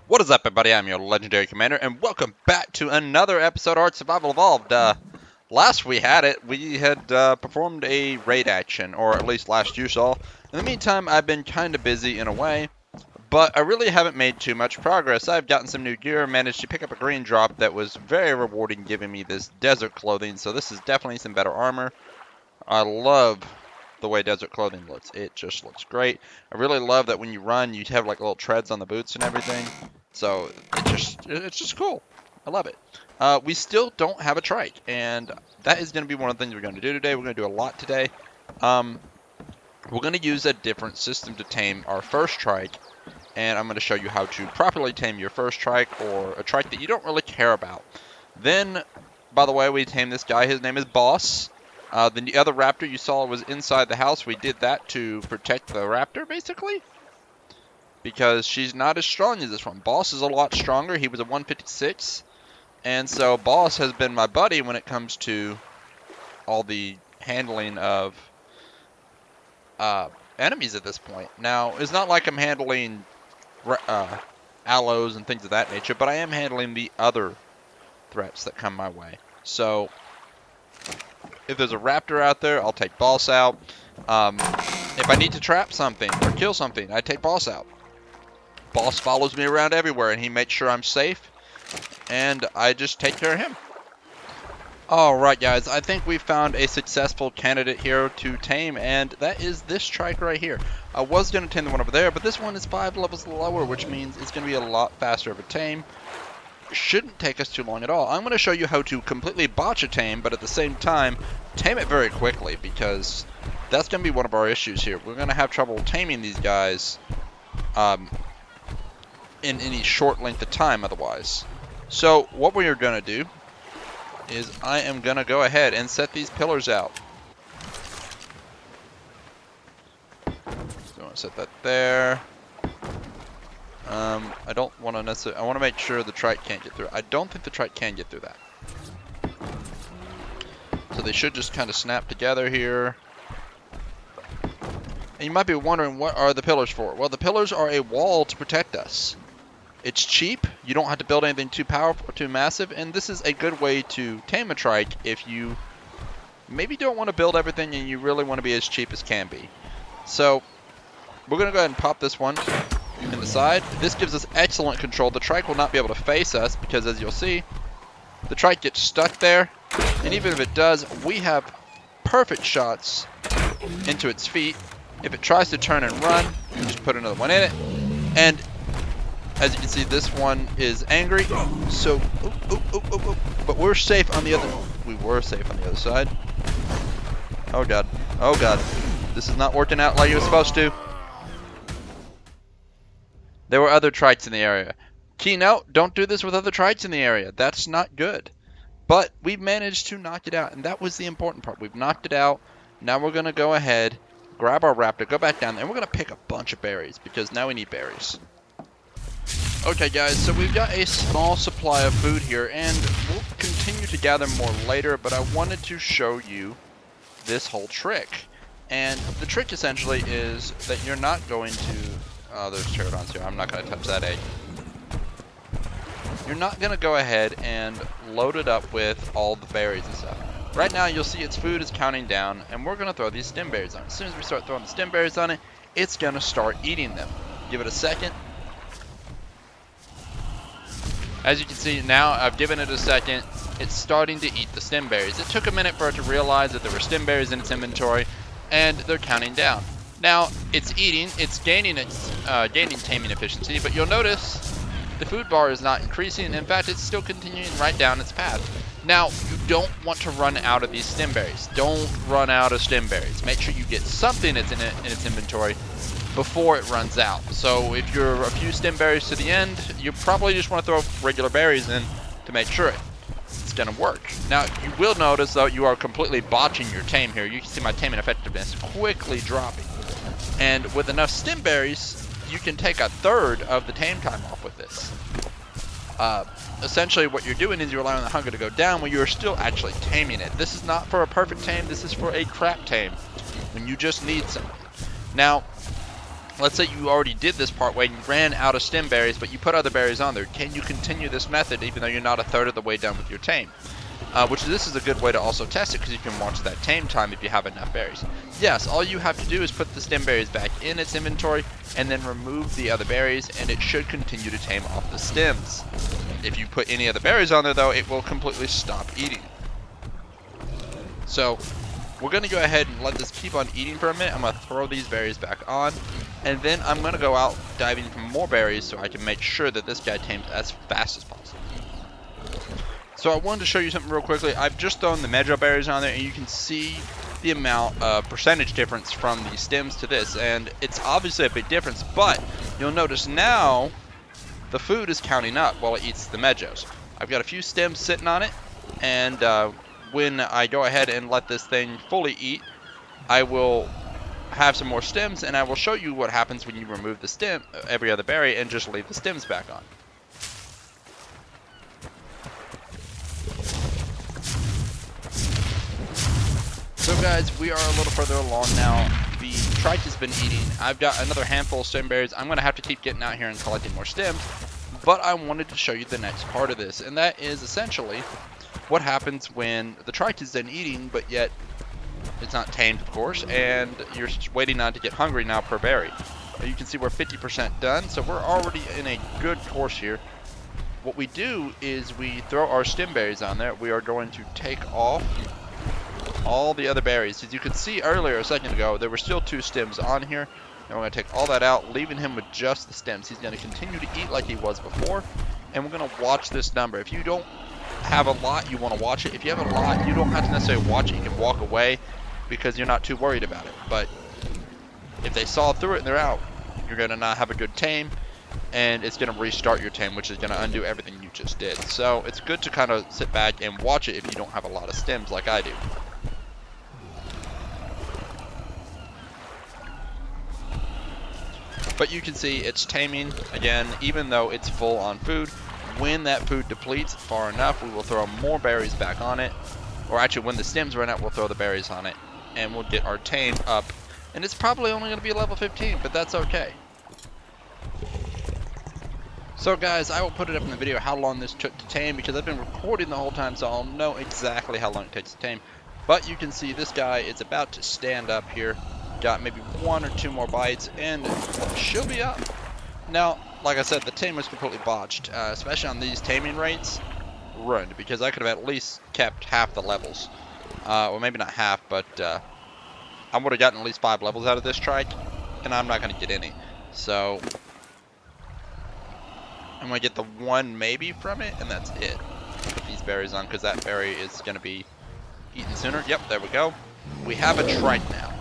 What is up, everybody? I'm your legendary commander, and welcome back to another episode of Ark Survival Evolved. Last we had it, we had performed a raid action, or at least last you saw. In the meantime, I've been kind of busy in a way, but I really haven't made too much progress. I've gotten some new gear, managed to pick up a green drop that was very rewarding, giving me this desert clothing, so this is definitely some better armor. I love the way desert clothing looks. It just looks great. I really love that when you run, you have like little treads on the boots and everything. So it's just cool. I love it. We still don't have a trike, and that is going to be one of the things we're going to do today. We're going to do a lot today. We're going to use a different system to tame our first trike, and I'm going to show you how to properly tame your first trike, or a trike that you don't really care about. Then, by the way, we tame this guy. His name is Boss. The other raptor you saw was inside the house. We did that to protect the raptor, basically, because she's not as strong as this one. Boss is a lot stronger. He was a 156, and so Boss has been my buddy when it comes to all the handling of enemies at this point. Now, it's not like I'm handling aloes and things of that nature, but I am handling the other threats that come my way. So if there's a raptor out there, I'll take Boss out. If I need to trap something or kill something, I take Boss out. Boss follows me around everywhere, and he makes sure I'm safe, and I just take care of him. Alright guys, I think we found a successful candidate here to tame, and that is this trike right here. I was going to tame the one over there, but this one is 5 levels lower, which means it's going to be a lot faster of a tame. Shouldn't take us too long at all. I'm going to show you how to completely botch a tame, but at the same time, tame it very quickly, because that's going to be one of our issues here. We're going to have trouble taming these guys in any short length of time otherwise. So what we are going to do is I am going to go ahead and set these pillars out. So I want to set that there. I don't want to necessarily, I want to make sure the trike can't get through. I don't think the trike can get through that. So they should just kind of snap together here. And you might be wondering, what are the pillars for? Well, the pillars are a wall to protect us. It's cheap. You don't have to build anything too powerful or too massive, and this is a good way to tame a trike if you maybe don't want to build everything and you really want to be as cheap as can be. So we're going to go ahead and pop this one in the side. This gives us excellent control. The trike will not be able to face us because, as you'll see, the trike gets stuck there, and even if it does, we have perfect shots into its feet. If it tries to turn and run, we just put another one in it, and as you can see, this one is angry, so but we're safe on the other. We were safe on the other side. Oh god, oh god, this is not working out like it was supposed to. There were other trikes in the area. Key note: don't do this with other trikes in the area. That's not good. But we've managed to knock it out, and that was the important part. We've knocked it out. Now we're gonna go ahead, grab our raptor, go back down there, and we're gonna pick a bunch of berries because now we need berries. Okay guys, so we've got a small supply of food here, and we'll continue to gather more later, but I wanted to show you this whole trick. And the trick essentially is that you're not going to... Oh, there's pterodons here. I'm not going to touch that egg. You're not going to go ahead and load it up with all the berries and stuff. Right now you'll see its food is counting down, and we're going to throw these stem berries on it. As soon as we start throwing the stem berries on it, it's going to start eating them. Give it a second. As you can see now, I've given it a second, it's starting to eat the stem berries. It took a minute for it to realize that there were stem berries in its inventory, and they're counting down. Now, it's eating, it's gaining taming efficiency, but you'll notice the food bar is not increasing. In fact, it's still continuing right down its path. Now, you don't want to run out of these stem berries. Don't run out of stem berries. Make sure you get something that's in its inventory before it runs out. So if you're a few stem berries to the end, you probably just want to throw regular berries in to make sure it's going to work. Now, you will notice, though, you are completely botching your tame here. You can see my taming effectiveness quickly dropping. And with enough stem berries, you can take a third of the tame time off with this. Essentially, what you're doing is you're allowing the hunger to go down when you're still actually taming it. This is not for a perfect tame. This is for a crap tame when you just need some. Now, let's say you already did this part way and you ran out of stem berries, but you put other berries on there. Can you continue this method even though you're not a third of the way done with your tame? This is a good way to also test it because you can watch that tame time if you have enough berries. Yes, all you have to do is put the stem berries back in its inventory and then remove the other berries, and it should continue to tame off the stems. If you put any other berries on there though, it will completely stop eating. So we're going to go ahead and let this keep on eating for a minute. I'm going to throw these berries back on, and then I'm going to go out diving for more berries so I can make sure that this guy tames as fast as possible. So I wanted to show you something real quickly. I've just thrown the Medjo berries on there, and you can see the amount of percentage difference from the stems to this, and it's obviously a big difference, but you'll notice now the food is counting up while it eats the Medjos. I've got a few stems sitting on it, and when I go ahead and let this thing fully eat, I will have some more stems, and I will show you what happens when you remove the stem, every other berry, and just leave the stems back on. So guys, we are a little further along now. The trike has been eating. I've got another handful of stem berries. I'm going to have to keep getting out here and collecting more stems, but I wanted to show you the next part of this, and that is essentially what happens when the trike is then eating, but yet it's not tamed, of course, and you're waiting on to get hungry now per berry. You can see we're 50% done, so we're already in a good course here. What we do is we throw our stem berries on there. We are going to take off all the other berries. As you could see earlier, a second ago, there were still 2 stems on here. And we're going to take all that out, leaving him with just the stems. He's going to continue to eat like he was before, and we're going to watch this number. If you don't have a lot, you want to watch it. If you have a lot, you don't have to necessarily watch it. You can walk away because you're not too worried about it. But if they saw through it and they're out, you're going to not have a good tame, and it's going to restart your tame, which is going to undo everything you just did. So it's good to kind of sit back and watch it if you don't have a lot of stems like I do. But you can see it's taming again, even though it's full on food. When that food depletes far enough, we will throw more berries back on it. Or actually, when the stems run out, we'll throw the berries on it, and we'll get our tame up. And it's probably only going to be level 15, but that's okay. So guys, I will put it up in the video how long this took to tame, because I've been recording the whole time, so I'll know exactly how long it takes to tame. But you can see this guy is about to stand up here. Got maybe 1 or 2 more bites, and she'll be up. Now, like I said, the tame was completely botched, especially on these taming rates. Ruined, because I could have at least kept half the levels. Well, maybe not half, but I would have gotten at least 5 levels out of this trike, and I'm not going to get any. So I'm going to get the 1 maybe from it, and that's it. Put these berries on, because that berry is going to be eaten sooner. Yep, there we go. We have a trike now.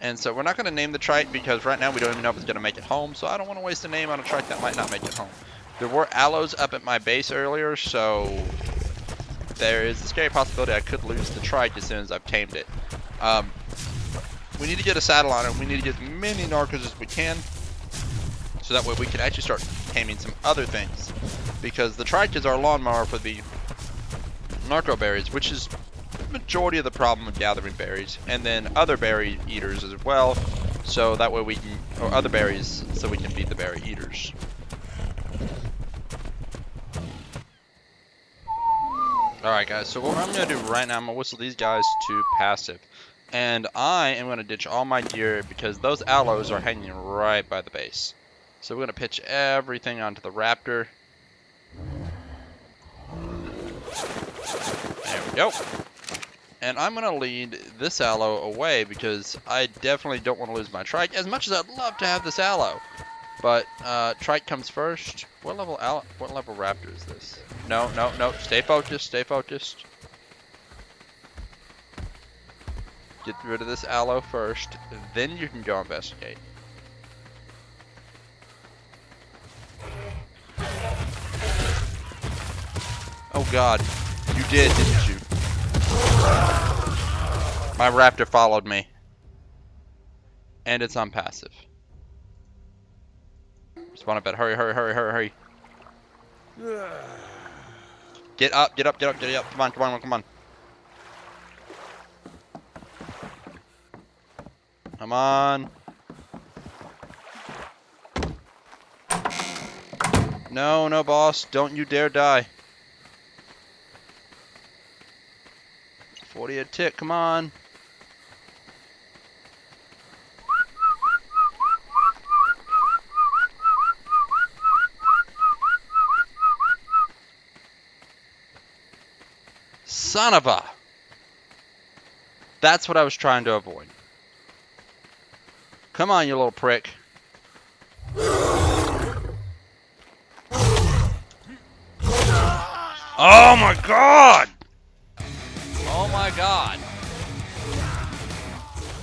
And so we're not going to name the trike because right now we don't even know if it's going to make it home. So I don't want to waste a name on a trike that might not make it home. There were aloes up at my base earlier, so there is a scary possibility I could lose the trike as soon as I've tamed it. We need to get a saddle on it. We need to get as many narcos as we can, so that way we can actually start taming some other things. Because the trike is our lawnmower for the narco berries, which is majority of the problem with gathering berries, and then other berry eaters as well, so that way we can, or other berries, so we can beat the berry eaters. Alright guys, so what I'm going to do right now, I'm going to whistle these guys to passive, and I am going to ditch all my gear because those aloes are hanging right by the base. So we're going to pitch everything onto the raptor. There we go. And I'm going to lead this aloe away because I definitely don't want to lose my trike, as much as I'd love to have this aloe. But trike comes first. What level raptor is this? No, no, no. Stay focused. Stay focused. Get rid of this aloe first. Then you can go investigate. Oh God. You did, didn't you? My raptor followed me. And it's on passive. Spawn a bed. Hurry, hurry, hurry, hurry, hurry. Get up, get up, get up, get up. Come on, come on, come on. Come on. No, no, boss. Don't you dare die. 40 a tick, come on. Son of a... That's what I was trying to avoid. Come on, you little prick. Oh my god! Oh my god.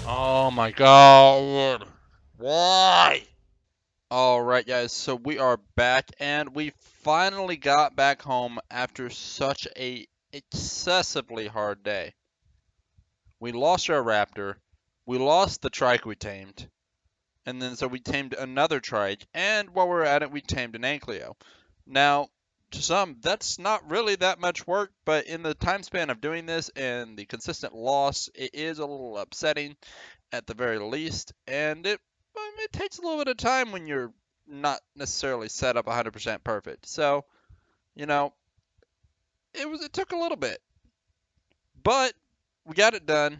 Oh my god. Why? Alright guys, so we are back and we finally got back home after such a excessively hard day. We lost our raptor, we lost the trike we tamed, and then so we tamed another trike, and while we were at it we tamed an ankylo. Now, to some, that's not really that much work, but in the time span of doing this and the consistent loss, it is a little upsetting at the very least, and it takes a little bit of time when you're not necessarily set up 100% perfect. So, you know, it took a little bit, but we got it done.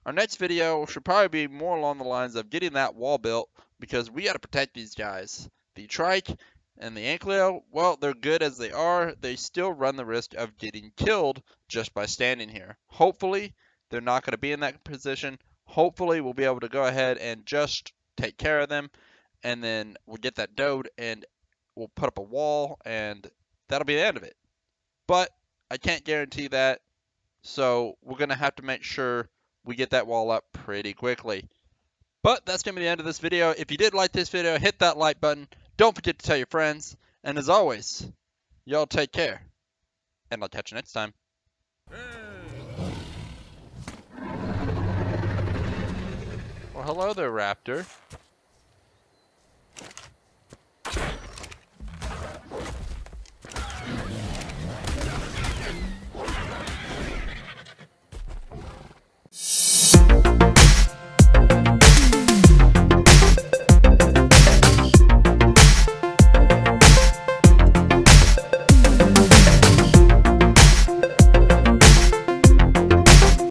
Our next video should probably be more along the lines of getting that wall built because we got to protect these guys. The trike and the ankylo, well, they're good as they are. They still run the risk of getting killed just by standing here. Hopefully, they're not going to be in that position. Hopefully, we'll be able to go ahead and just take care of them, and then we'll get that dode, and we'll put up a wall, and that'll be the end of it. But I can't guarantee that, so we're going to have to make sure we get that wall up pretty quickly. But that's going to be the end of this video. If you did like this video, hit that like button. Don't forget to tell your friends. And as always, y'all take care. And I'll catch you next time. Well, hello there, Raptor.